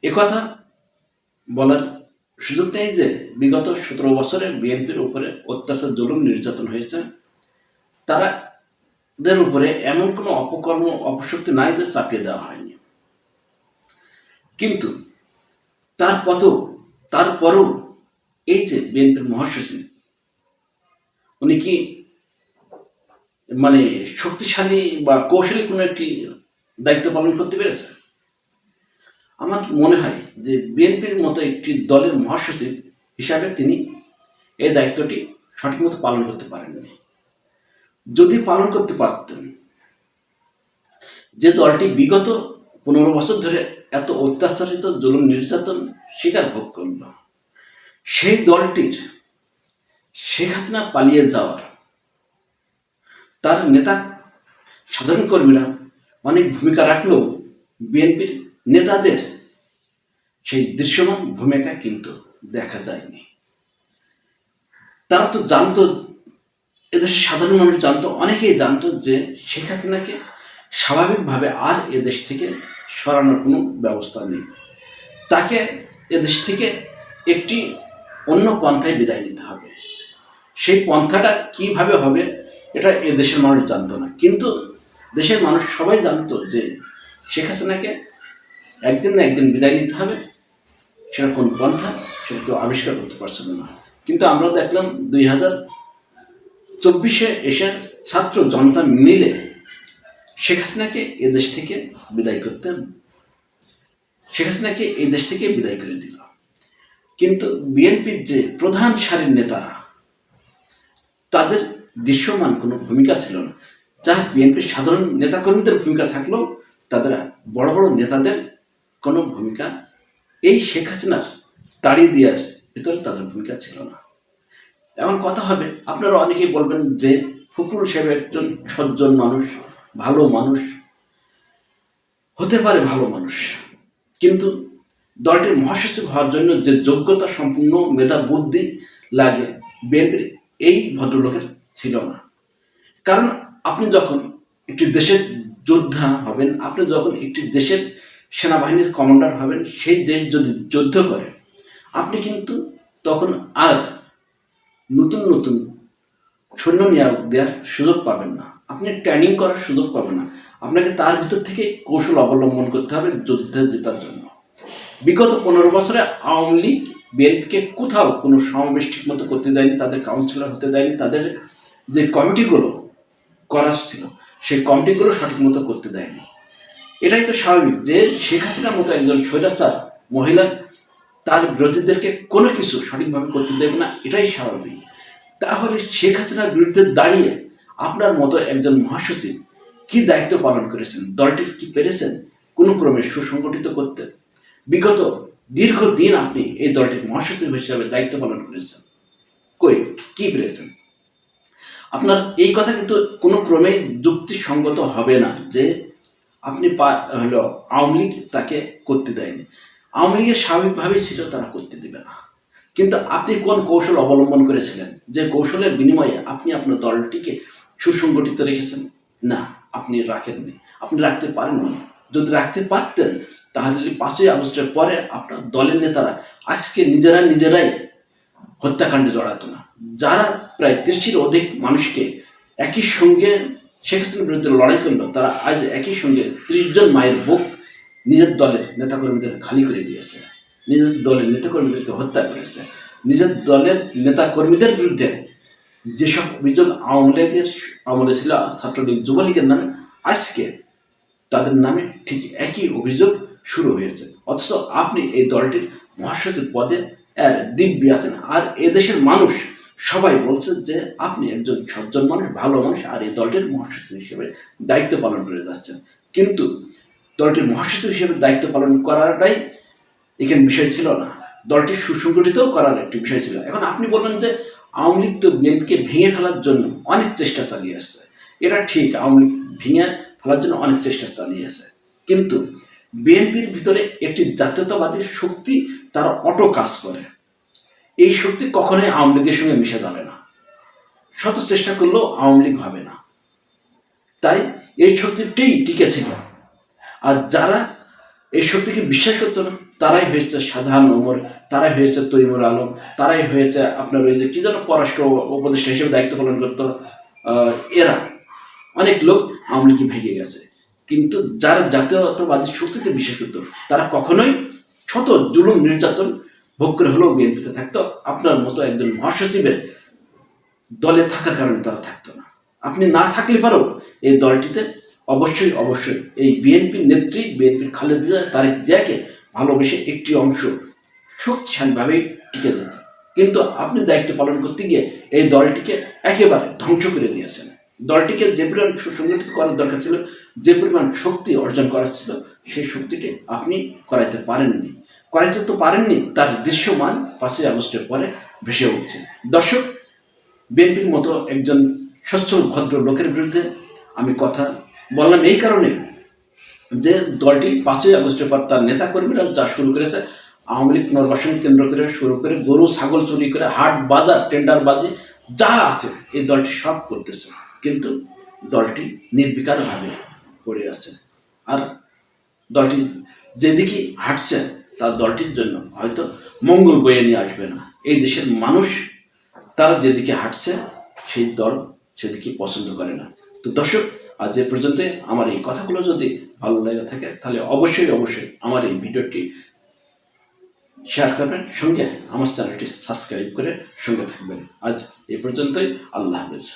একথা বলার সুযোগ নেই যে বিগত 17 বছরে বিএনপির উপরে অত্যাচার, জুলুম, নির্যাতন হয়েছে। তাদের উপরে এমন কোনো অপকর্ম, অপশক্তি নাই যে চাপিয়ে দেওয়া হয়নি। কিন্তু তারপরও এই যে বিএনপির মহাসচিব, উনি কি শক্তিশালী বা কৌশলী কোনো একটি দায়িত্ব পালন করতে পেরেছে? আমার মনে হয় যে বিএনপির মতো একটি দলের মহাসচিব হিসাবে তিনি এই দায়িত্বটি সঠিকমতো পালন করতে পারেননি। যদি পালন করতে পারতেন, যে দলটি বিগত 15 বছর ধরে এত অত্যাচারিত, জুলুম, নির্যাতন শিকার ভোগ করল, সেই দলটির শেখ হাসিনা পালিয়ে যাওয়ার, তার নেতা সাধারণ কর্মীরা অনেক ভূমিকা রাখলেও বিএনপির নেতাদের সেই দৃশ্যমান ভূমিকা কিন্তু দেখা যায়নি। তারা তো জানতো, এদেশের সাধারণ মানুষ জানতো, অনেকেই জানতো যে শেখ হাসিনাকে স্বাভাবিকভাবে আর এদেশ থেকে সরানোর কোনো ব্যবস্থা নেই। তাকে এদেশ থেকে একটি অন্য পন্থায় বিদায় নিতে হবে। সেই পন্থাটা কিভাবে হবে এটা এদেশের মানুষ জানতো না, কিন্তু দেশের মানুষ সবাই জানতো যে শেখ হাসিনাকে একদিন না একদিন বিদায় নিতে হবে। সেটা কোন পন্থা সেটা কেউ আবিষ্কার করতে পারছিল না। কিন্তু আমরা দেখলাম 2024 এসে ছাত্র জনতা মিলে শেখ হাসিনাকে এই দেশ থেকে বিদায় করে দিল। কিন্তু বিএনপির যে প্রধান সারির নেতারা, তাদের দৃশ্যমান কোনো ভূমিকা ছিল না। যা বিএনপির সাধারণ নেতাকর্মীদের ভূমিকা থাকলেও তাদের বড় বড় নেতাদের কোনো ভূমিকা, এই শেখ হাসিনার তাড়িয়ে দেওয়ার ভিতরে তাদের ভূমিকা ছিল না। এখন কথা হবে, আপনারা অনেকেই বলবেন যে ফখরুল সাহেব একজন সজ্জন মানুষ, ভালো মানুষ, হতে পারে ভালো মানুষ, কিন্তু দলটির মহাসচিব হওয়ার জন্য যে যোগ্যতা, সম্পূর্ণ মেধা, বুদ্ধি লাগে, বিএনপির এই ভদ্রলোকের ছিল না। কারণ আপনি যখন একটি দেশের যোদ্ধা হবেন, আপনি যখন একটি দেশের সেনাবাহিনীর কমান্ডার হবেন, সেই দেশ যদি যুদ্ধ করে, আপনি কিন্তু তখন আর নতুন নতুন সৈন্য নিয়োগ দেওয়ার সুযোগ পাবেন না, আপনি ট্রেনিং করার সুযোগ পাবেন না। আপনাকে তার ভিতর থেকে কৌশল অবলম্বন করতে হবে যুদ্ধে জেতার জন্য। বিগত 15 বছরে আওয়ামী লীগ বিএনপিকে কোথাও কোনো সমাবেশ ঠিক মতো করতে দেয়নি, তাদের কাউন্সিলর হতে দেয়নি, তাদের যে কমিটিগুলো করার ছিল সেই কমিটিগুলো সঠিক মতো করতে দেয়নি। এটাই তো স্বাভাবিক যে শেখ হাসিনার মতো একজন স্বৈরাচার মহিলা তার বিরোধীদেরকে কোনো কিছু সঠিকভাবে করতে দেবে না, এটাই স্বাভাবিক। তাহলে শেখ হাসিনার বিরুদ্ধে দাঁড়িয়ে আপনার মতো একজন মহাসচিব কি দায়িত্ব পালন করেছেন? দলটির কি পেরেছেন কোনো ক্রমে সুসংগঠিত করতে? বিগত দীর্ঘদিন আপনি এই দলটির মহাসচিব হিসাবে দায়িত্ব পালন করেছেন, কই কি পেরেছেন? আপনার এই কথা কিন্তু কোনো ক্রমেই যুক্তিসঙ্গত হবে না যে আপনি আওয়ামী লীগ তাকে করতে দেয়নি। আওয়ামী লীগের স্বাভাবিকভাবেই ছিল তারা করতে দেবে না, কিন্তু আপনি কোন কৌশল অবলম্বন করেছিলেন যে কৌশলের বিনিময়ে আপনি আপনার দলটিকে সুসংগঠিত রেখেছেন? না, আপনি রাখেননি, আপনি রাখতে পারেননি। যদি রাখতে পারতেন তাহলে 5ই আগস্টের পরে আপনার দলের নেতারা আজকে নিজেরাই হত্যাকাণ্ডে জড়াতো না। যারা প্রায় 30-এর অধিক মানুষকে একই সঙ্গে শেখ হাসিনার বিরুদ্ধে লড়াই করলো, তারা আজ একই সঙ্গে 30 জন মায়ের বুক নিজের দলের নেতাকর্মীদের খালি করে দিয়েছে, নিজের দলের নেতাকর্মীদেরকে হত্যা করেছে। নিজের দলের নেতাকর্মীদের বিরুদ্ধে যেসব অভিযোগ আওয়ামী লীগের আমলে ছিল, ছাত্রলীগ, যুবলীগের নামে, আজকে তাদের নামে ঠিক একই অভিযোগ শুরু হয়েছে। অথচ আপনি এই দলটির মহাসচিব পদে দিব্যি আছেন, আর এদেশের মানুষ সবাই বলছে যে আপনি একজন সজ্জন মানুষ, ভালো মানুষ, আর এই দলটির মহাসচিব হিসেবে দায়িত্ব পালন করে যাচ্ছেন। কিন্তু দলটির মহাসচিব হিসেবে দায়িত্ব পালন করাটাই এখানে বিষয় ছিল না, দলটি সুসংগঠিত করার একটি বিষয় ছিল। এখন আপনি বলবেন যে আওয়ামী লীগ তো বিএনপিকে ভেঙে ফেলার জন্য অনেক চেষ্টা চালিয়ে আসছে। এটা ঠিক, আওয়ামী লীগ ভেঙে ফেলার জন্য অনেক চেষ্টা চালিয়ে আসছে, কিন্তু বিএনপির ভিতরে একটি জাতীয়তাবাদী শক্তি তার অটো কাজ করে। এই শক্তি কখনোই আওয়ামী লীগের সঙ্গে মিশে যাবে না, শত চেষ্টা করলেও আওয়ামী লীগ হবে না। তাই এই শক্তিটাই টিকে ছিল। আর যারা এই শক্তিকে বিশ্বাস করতো না। তারাই হয়েছে শাহজাহান ওমর, তারাই হয়েছে তৈমুর আলম, তারাই হয়েছে আপনার ওই যে কি যেন পররাষ্ট্র উপদেষ্টা হিসেবে দায়িত্ব পালন করতো এরা। অনেক লোক আওয়ামী লীগে ভেঙে গেছে, কিন্তু যারা জাতীয়তাবাদী শক্তিতে বিশ্বাস করতো তারা কখনোই শত জুলুম নির্যাতন ভোগ করে হলেও বিএনপিতে থাকতো। আপনার মতো একজন মহাসচিবের দলে থাকার কারণে তারা থাকতো না। আপনি না থাকলে পারো এই দলটিতে অবশ্যই অবশ্যই এই বিএনপির নেত্রী, বিএনপির খালেদা তারেক জিয়াকে ভালোবেসে একটি অংশ শক্তিশালীভাবেই টিকে যেত। কিন্তু আপনি দায়িত্ব পালন করতে গিয়ে এই দলটিকে একেবারে ধ্বংস করে দিয়েছেন। দলটিকে যে পরিমাণ সুসংগঠিত করার দরকার ছিল, যে পরিমাণ শক্তি অর্জন করার ছিল, সেই শক্তিটি আপনি করাইতে পারেননি। করাইতে তো পারেননি, তার দৃশ্যমান 5ই আগস্টের পরে ভেসে উঠছে। দর্শক, বিএনপির মতো একজন সচ্ছল ভদ্র লোকের বিরুদ্ধে আমি কথা বললাম এই কারণে যে দলটি 5ই আগস্টের পর তার নেতাকর্মীরা যা শুরু করেছে, আওয়ামী লীগ পুনর্বাসন কেন্দ্র করে শুরু করে গরু ছাগল চুরি করে হাট বাজার টেন্ডারবাজি যা আছে এই দলটি সব করতেছে, কিন্তু দলটি নির্বিকারভাবে পড়ে আছে। আর দলটি যেদিকে হাঁটছে তার দলটির জন্য হয়তো মঙ্গল বয়ে নিয়ে আসবে না। এই দেশের মানুষ তারা যেদিকে হাঁটছে সেই দল সেদিকে পছন্দ করে না। তো দর্শক, আজ এ পর্যন্ত। আমার এই কথাগুলো যদি ভালো লেগে থাকে তাহলে অবশ্যই অবশ্যই আমার এই ভিডিওটি শেয়ার করবেন, সঙ্গে আমার চ্যানেলটি সাবস্ক্রাইব করে সঙ্গে থাকবেন। আজ এ পর্যন্তই। আল্লাহ হাফেজ।